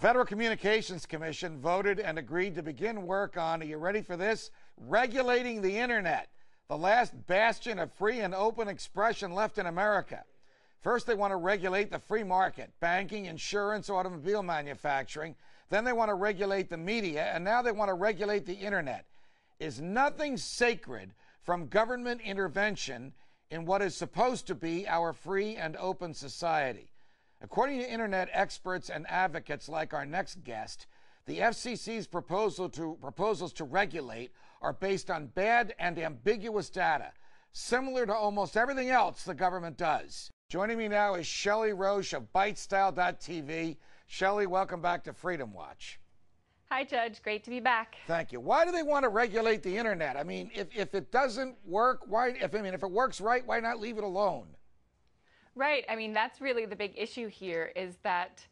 Federal Communications Commission voted and agreed to begin work on, are you ready for this? Regulating the internet, the last bastion of free and open expression left in America. First, they want to regulate the free market, banking, insurance, automobile manufacturing. Then they want to regulate the media, and now they want to regulate the internet. Is nothing sacred from government intervention in what is supposed to be our free and open society? According to internet experts and advocates like our next guest, the FCC's proposals to regulate are based on bad and ambiguous data, similar to almost everything else the government does. Joining me now is Shelley Roche of ByteStyle.tv. Shelley, welcome back to Freedom Watch. Hi, Judge. Great to be back. Thank you. Why do they want to regulate the internet? I mean, if it doesn't work, if it works right, why not leave it alone? Right. I mean, that's really the big issue here is that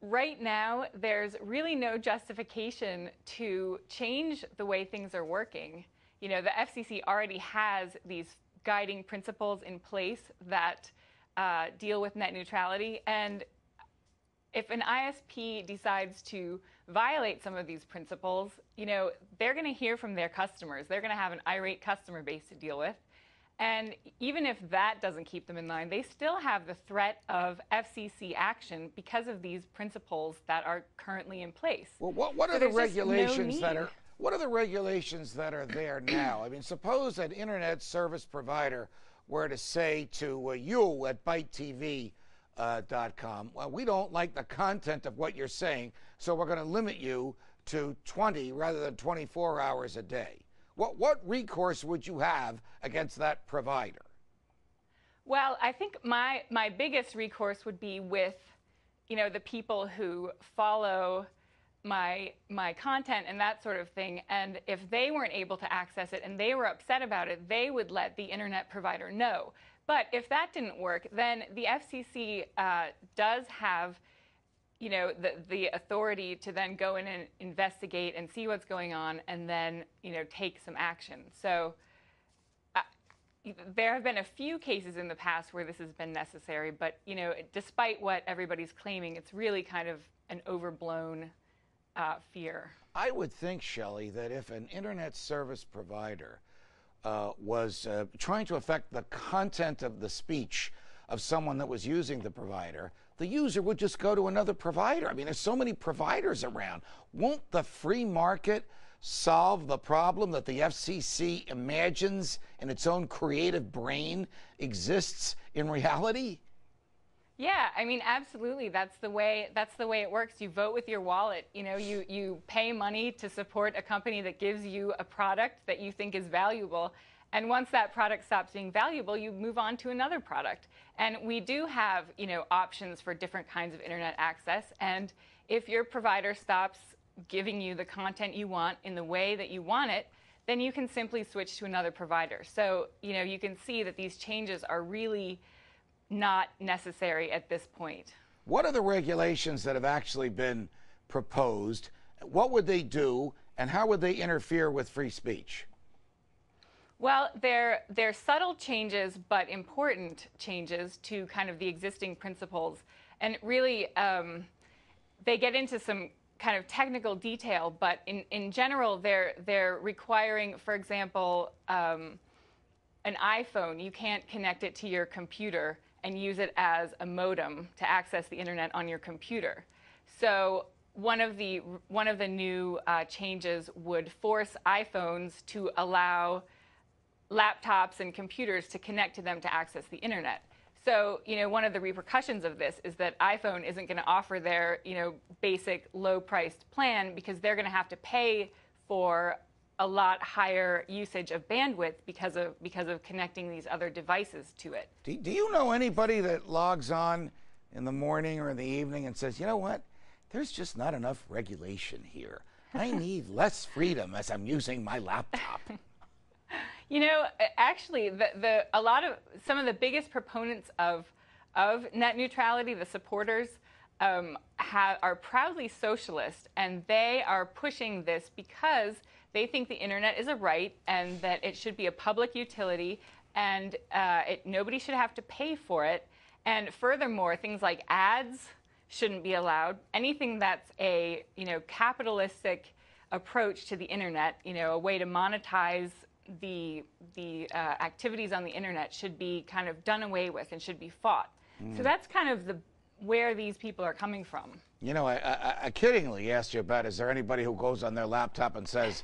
right now there's really no justification to change the way things are working. You know, the FCC already has these guiding principles in place that deal with net neutrality, and if an ISP decides to violate some of these principles, you know, they're going to hear from their customers. They're going to have an irate customer base to deal with. And even if that doesn't keep them in line, they still have the threat of FCC action because of these principles that are currently in place. Well, what are the regulations what are the regulations that are there now? I mean, suppose an internet service provider were to say to you at ByteTV.com, well, we don't like the content of what you're saying, so we're going to limit you to 20 rather than 24 hours a day. What recourse would you have against that provider? Well, I think my biggest recourse would be with, you know, the people who follow my content and that sort of thing. And if they weren't able to access it and they were upset about it, they would let the internet provider know. But if that didn't work, then the FCC does have, you know, the authority to then go in and investigate and see what's going on and then, you know, take some action. So there have been a few cases in the past where this has been necessary, but, you know, despite what everybody's claiming, it's really kind of an overblown fear. I would think, Shelley, that if an internet service provider was trying to affect the content of the speech of someone that was using the provider, the user would just go to another provider. I mean, there's so many providers around. Won't the free market solve the problem that the FCC imagines in its own creative brain exists in reality? Yeah, I mean, absolutely. That's the way it works. You vote with your wallet. You know, you pay money to support a company that gives you a product that you think is valuable. And once that product stops being valuable, you move on to another product. And we do have, you know, options for different kinds of internet access. And if your provider stops giving you the content you want in the way that you want it, then you can simply switch to another provider. So, you know, you can see that these changes are really not necessary at this point. What are the regulations that have actually been proposed? What would they do, and how would they interfere with free speech? Well, they're subtle changes, but important changes to kind of the existing principles. And really, they get into some kind of technical detail, but in general, they're requiring, for example, an iPhone, you can't connect it to your computer and use it as a modem to access the internet on your computer. So one of the new changes would force iPhones to allow laptops and computers to connect to them to access the internet. So, you know, one of the repercussions of this is that iPhone isn't going to offer their, you know, basic low-priced plan because they're going to have to pay for a lot higher usage of bandwidth because of connecting these other devices to it. Do you know anybody that logs on in the morning or in the evening and says, you know what, there's just not enough regulation here. I need less freedom as I'm using my laptop? You know, actually, some of the biggest proponents of net neutrality, the supporters, are proudly socialist, and they are pushing this because they think the internet is a right and that it should be a public utility, and nobody should have to pay for it. And furthermore, things like ads shouldn't be allowed. Anything that's a, capitalistic approach to the internet, a way to monetize the activities on the internet should be kind of done away with and should be fought. So that's kind of where these people are coming from. I kiddingly asked you about, is there anybody who goes on their laptop and says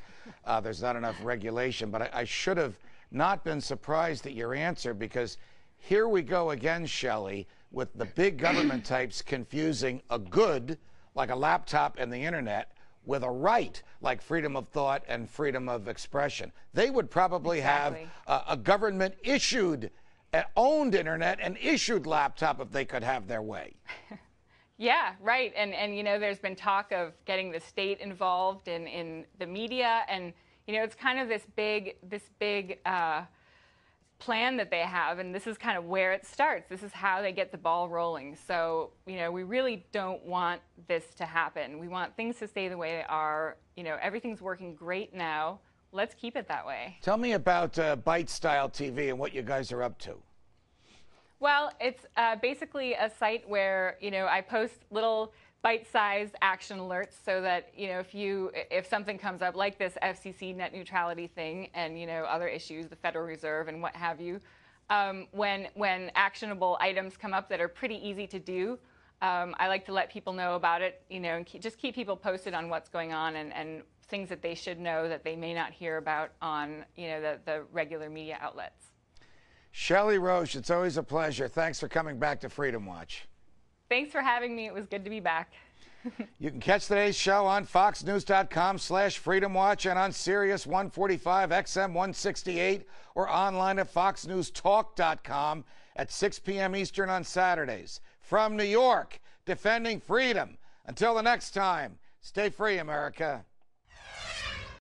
there's not enough regulation? But I should have not been surprised at your answer, because here we go again, Shelley, with the big government types confusing a good, like a laptop and the internet, with a right, like freedom of thought and freedom of expression. They would probably have a government-issued, owned internet and issued laptop if they could have their way. Yeah, right. And there's been talk of getting the state involved in the media, and it's kind of this big plan that they have, and this is kind of where it starts. This is how they get the ball rolling. So, we really don't want this to happen. We want things to stay the way they are. Everything's working great now. Let's keep it that way. Tell me about Byte-Style TV and what you guys are up to. Well, it's basically a site where, I post little bite-sized action alerts so that, if something comes up like this FCC net neutrality thing and, other issues, the Federal Reserve and what have you, when actionable items come up that are pretty easy to do, I like to let people know about it, and just keep people posted on what's going on and things that they should know that they may not hear about on, the regular media outlets. Shelley Roche, it's always a pleasure. Thanks for coming back to Freedom Watch. Thanks for having me. It was good to be back. You can catch today's show on foxnews.com/freedomwatch and on Sirius 145 XM 168 or online at foxnewstalk.com at 6 p.m. Eastern on Saturdays. From New York, defending freedom. Until the next time, stay free, America.